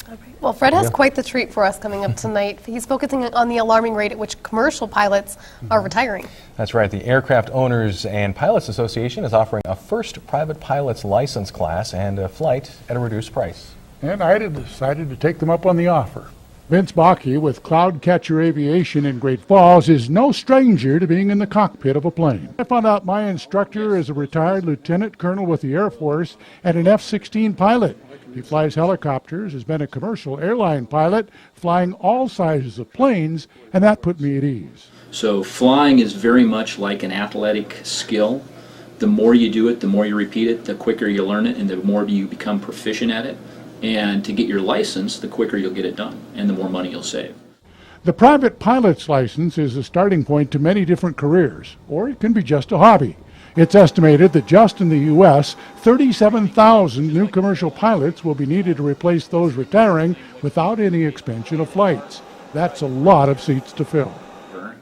All right. Well, Fred has quite the treat for us coming up tonight. He's focusing on the alarming rate at which commercial pilots are retiring. That's right. The Aircraft Owners and Pilots Association is offering a first private pilot's license class and a flight at a reduced price. And I decided to take them up on the offer. Vince Bakke with Cloudcatcher Aviation in Great Falls is no stranger to being in the cockpit of a plane. I found out my instructor is a retired lieutenant colonel with the Air Force and an F-16 pilot. He flies helicopters, has been a commercial airline pilot, flying all sizes of planes, and that put me at ease. So flying is very much like an athletic skill. The more you do it, the more you repeat it, the quicker you learn it, and the more you become proficient at it. And to get your license, the quicker you'll get it done, and the more money you'll save. The private pilot's license is a starting point to many different careers, or it can be just a hobby. It's estimated that just in the U.S., 37,000 new commercial pilots will be needed to replace those retiring without any expansion of flights. That's a lot of seats to fill.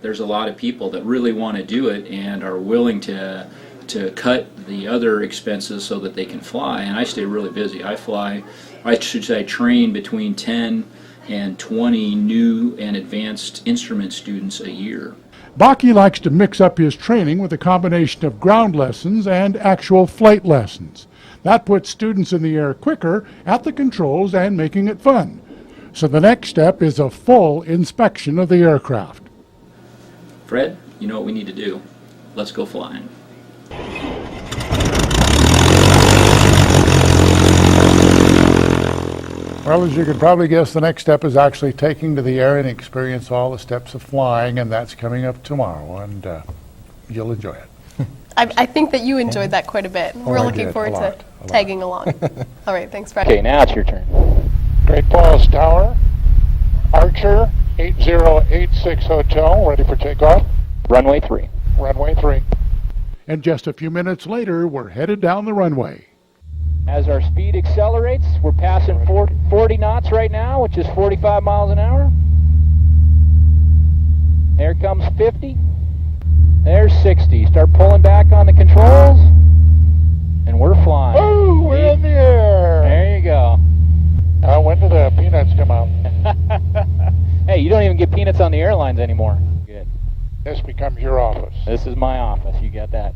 There's a lot of people that really want to do it and are willing to cut the other expenses so that they can fly, and I stay really busy. I train between 10 and 20 new and advanced instrument students a year. Bakke likes to mix up his training with a combination of ground lessons and actual flight lessons. That puts students in the air quicker at the controls and making it fun. So the next step is a full inspection of the aircraft. Fred, you know what we need to do. Let's go flying. Well, as you can probably guess, the next step is actually taking to the air and experience all the steps of flying, and that's coming up tomorrow, and you'll enjoy it. I think that you enjoyed that quite a bit. We're looking forward to tagging along. All right, thanks, Fred. Okay, now it's your turn. Great Falls Tower, Archer, 8086 Hotel, ready for takeoff. Runway 3. Runway 3. And just a few minutes later, we're headed down the runway. As our speed accelerates, we're passing 40 knots right now, which is 45 miles an hour. There comes 50. There's 60. Start pulling back on the controls, and we're flying. Oh, we're in the air. There you go. When do the peanuts come out? Hey, you don't even get peanuts on the airlines anymore. Good. This becomes your office. This is my office. You got that.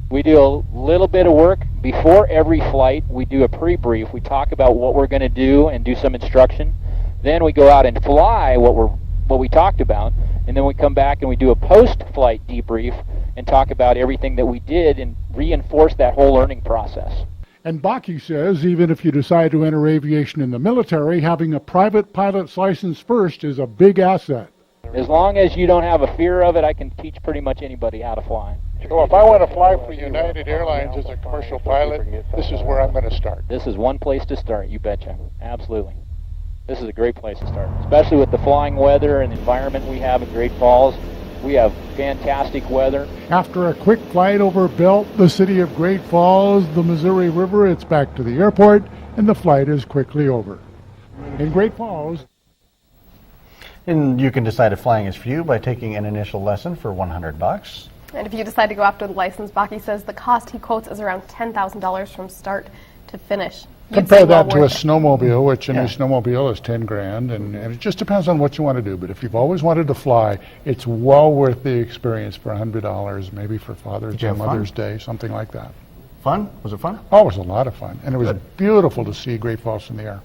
We do a little bit of work before every flight. We do a pre-brief. We talk about what we're going to do and do some instruction. Then we go out and fly what we talked about, and then we come back and we do a post-flight debrief and talk about everything that we did and reinforce that whole learning process. And Bakke says even if you decide to enter aviation in the military, having a private pilot's license first is a big asset. As long as you don't have a fear of it, I can teach pretty much anybody how to fly. So if I want to fly for United Airlines as a commercial pilot, this is where I'm going to start. This is one place to start, you betcha. Absolutely. This is a great place to start, especially with the flying weather and environment we have in Great Falls. We have fantastic weather. After a quick flight over Belt, the city of Great Falls, the Missouri River, it's back to the airport, and the flight is quickly over. In Great Falls. And you can decide if flying is for you by taking an initial lesson for $100. And if you decide to go after the license, Bakke says the cost he quotes is around $10,000 from start to finish. Compare that to a snowmobile, which a new snowmobile is 10 grand, and it just depends on what you want to do. But if you've always wanted to fly, it's well worth the experience for $100, maybe for Father's Day, Mother's Day, something like that. Fun? Was it fun? Oh, it was a lot of fun, and it was beautiful to see Great Falls in the air.